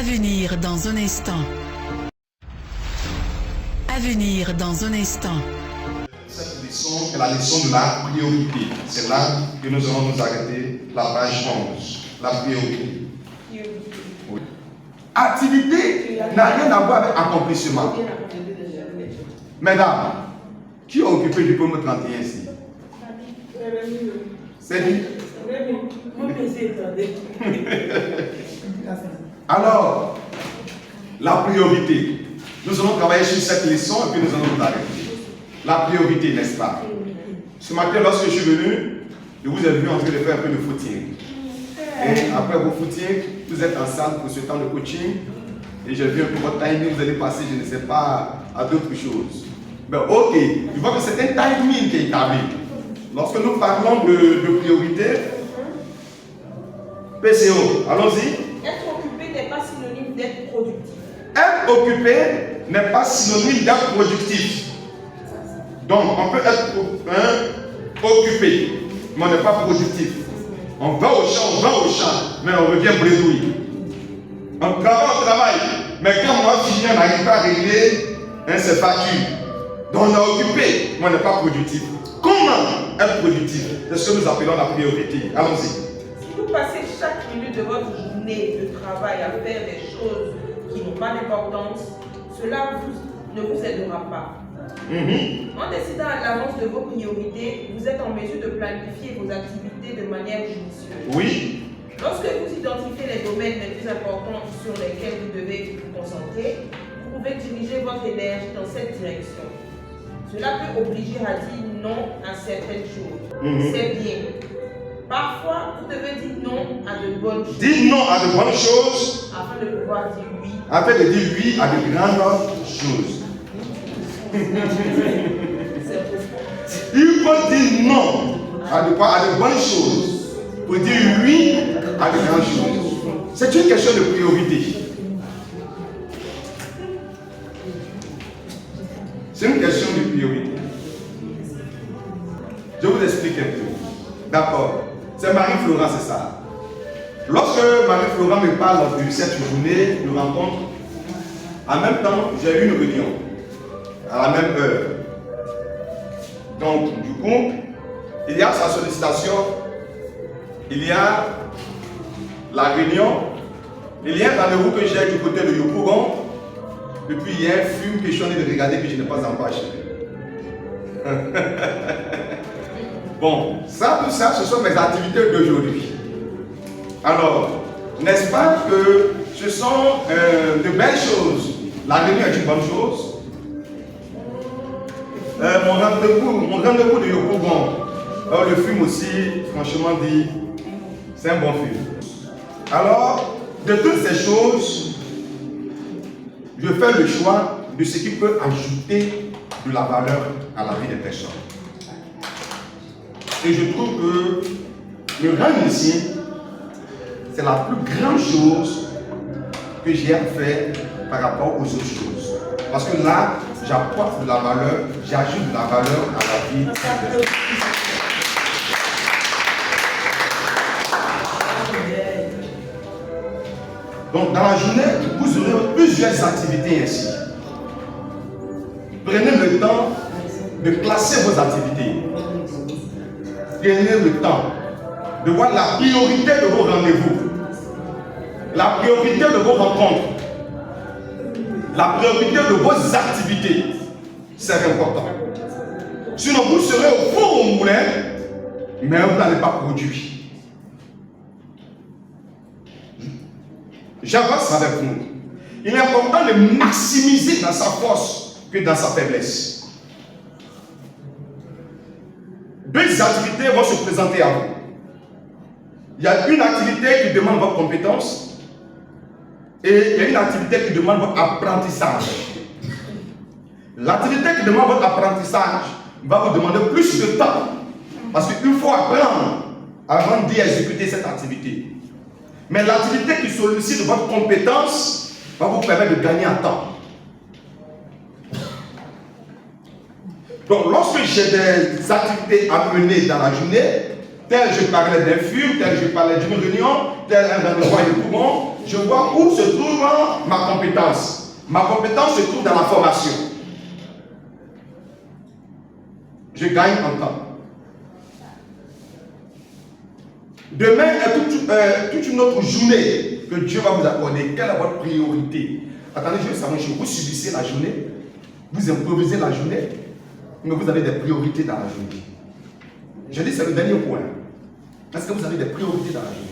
À venir dans un instant. À venir dans un instant. Cette leçon est la leçon de la priorité. C'est là que nous allons nous arrêter, la page 11. La priorité. Oui. Activité n'a rien à voir avec accomplissement. Mesdames, qui a occupé du pomme 31 ici? C'est lui. Alors, la priorité. Nous allons travailler sur cette leçon et puis nous allons nous arrêter. La priorité, n'est-ce pas? Ce matin, lorsque je suis venu, je vous ai vu en train de faire un peu de footing. Et après vos footing, vous êtes en salle pour ce temps de coaching. Et j'ai vu un peu votre timing, vous allez passer, je ne sais pas, à d'autres choses. Mais ok, je vois que c'est un timing qui est établi. Lorsque nous parlons de priorité, PCO, allons-y. Être occupé n'est pas synonyme d'être productif. Être occupé n'est pas synonyme d'être productif. Donc, on peut être occupé, mais on n'est pas productif. On va au champ, mais on revient bredouille. On travaille, mais quand on va finir, on n'arrive pas à régler ses factures. Donc, on est occupé, mais on n'est pas productif. Comment être productif? C'est ce que nous appelons la priorité. Allons-y. Si vous passez chaque minute de votre journée de travail à faire des choses qui n'ont pas d'importance, cela ne vous aidera pas. En décidant à l'avance de vos priorités, vous êtes en mesure de planifier vos activités de manière judicieuse. Oui. Lorsque vous identifiez les domaines les plus importants sur lesquels vous devez vous concentrer, vous pouvez diriger votre énergie dans cette direction. Cela peut obliger à dire non à certaines choses. C'est bien. Parfois, vous devez dire non à de bonnes choses. Dites non à de bonnes choses. Afin de pouvoir dire oui. Afin de dire oui à de grandes choses. Il faut dire non à de quoi? À de bonnes choses. Pour dire oui à de grandes choses. C'est une question de priorité. C'est une question de priorité. Je vous explique un peu. D'accord. C'est Marie-Florent, c'est ça. Lorsque Marie-Florent me parle de cette journée de rencontre, en même temps, j'ai eu une réunion. À la même heure. Donc, du coup, il y a sa sollicitation, il y a la réunion, il y a un rendez-vous que j'ai du côté de Yopougon, et puis il y a un film que je suis en train de regarder que je n'ai pas encore acheté. Bon, ça, tout ça, ce sont mes activités d'aujourd'hui. Alors, n'est-ce pas que ce sont de belles choses? La réunion est une bonne chose. Mon rendez-vous de Yopougon, le film aussi, franchement dit, c'est un bon film. Alors, de toutes ces choses, je fais le choix de ce qui peut ajouter de la valeur à la vie des personnes. Et je trouve que le rang ici, c'est la plus grande chose que j'ai à faire par rapport aux autres choses. Parce que là, j'apporte de la valeur, j'ajoute de la valeur à la vie des personnes. Donc, dans la journée, vous aurez plusieurs activités ainsi. Prenez le temps de classer vos activités. Prenez le temps de voir la priorité de vos rendez-vous, la priorité de vos rencontres, la priorité de vos activités. C'est important. Sinon, vous serez au four au moulin, mais vous n'allez pas produire. J'avance avec vous. Il est important de maximiser dans sa force que dans sa faiblesse. Deux activités vont se présenter à vous. Il y a une activité qui demande votre compétence et il y a une activité qui demande votre apprentissage. L'activité qui demande votre apprentissage va vous demander plus de temps parce qu'il faut apprendre avant d'y exécuter cette activité. Mais l'activité qui sollicite votre compétence va vous permettre de gagner en temps. Donc, lorsque j'ai des activités à mener dans la journée, tel je parlais d'un film, tel je parlais d'une réunion, tel un endroit et tout bon, je vois où se trouve ma compétence. Ma compétence se trouve dans la formation. Je gagne en temps. Demain est toute une autre journée que Dieu va vous accorder. Quelle est votre priorité? Attendez, je veux savoir une chose. Vous subissez la journée, vous improvisez la journée, mais vous avez des priorités dans la journée. Je dis, c'est le dernier point. Est-ce que vous avez des priorités dans la journée?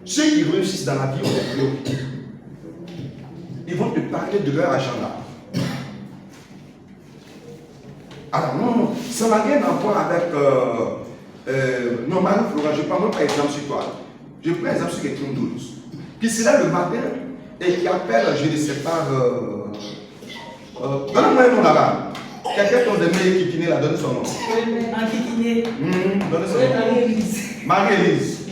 Ceux qui réussissent dans la vie ont des priorités. Ils vont te parler de leur agenda. Alors non, ça n'a rien à voir avec... non, Marie-Florent, je ne prends même pas exemple sur toi. Je prends exemple sur quelqu'un d'autre. Qui se lève le matin et qui appelle, je ne sais pas... donne-moi un nom là-bas. Quelqu'un qui a des mails qui kinés là, donne son nom. Un kikiné. Donne son nom. Marie-Élise.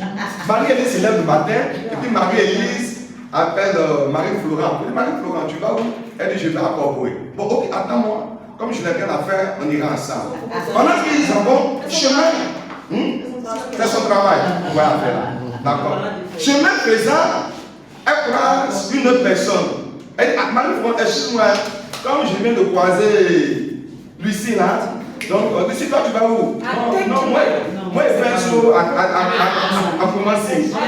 Marie-Élise se lève le matin et puis Marie-Élise appelle Marie-Florent. Marie-Florent, tu vas où? Elle dit, je vais à Corbeau. Bon, ok, attends-moi. Comme je n'ai rien à faire, on ira ensemble. Pendant qu'ils s'en vont, chemin, c'est son travail. Voilà, d'accord. Chemin faisant, elle croise une autre personne. Elle dit, Marie-Florent, excuse-moi, comme je viens de croiser Lucie là, donc Lucie, toi tu vas où? Non, moi je fais un saut à commencer. Ça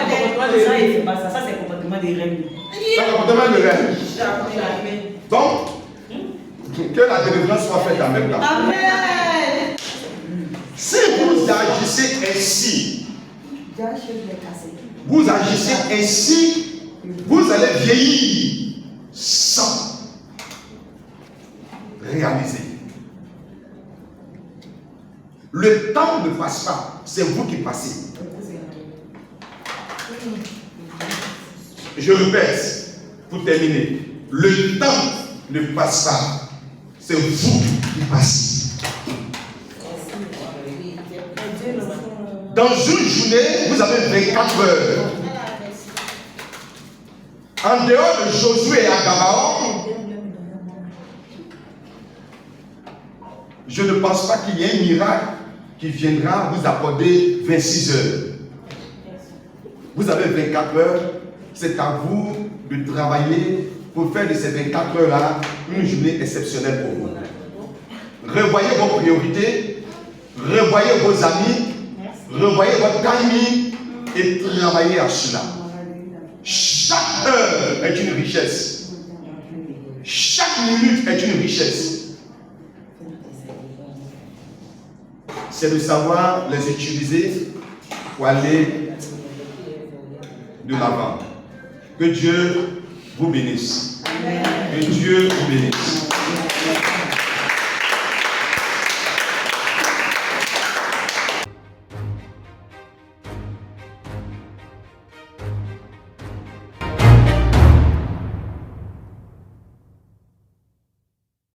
c'est le comportement des reines. C'est le comportement de reine. Donc, que la délivrance soit faite en même temps. Amen. Si vous agissez ainsi, vous allez vieillir sans réaliser. Le temps ne passe pas, c'est vous qui passez. Je répète, pour terminer, le temps ne passe pas, c'est vous qui passez. Dans une journée, vous avez 24 heures. En dehors de Josué et Gabaon, je ne pense pas qu'il y ait un miracle qui viendra vous accorder 26 heures. Vous avez 24 heures, c'est à vous de travailler pour faire de ces 24 heures-là une journée exceptionnelle pour vous. Revoyez vos priorités, revoyez vos amis, revoyez votre timing et travaillez à cela. Chaque heure est une richesse. Chaque minute est une richesse. C'est de savoir les utiliser pour aller de l'avant. Que Dieu vous bénisse. Que Dieu vous bénisse.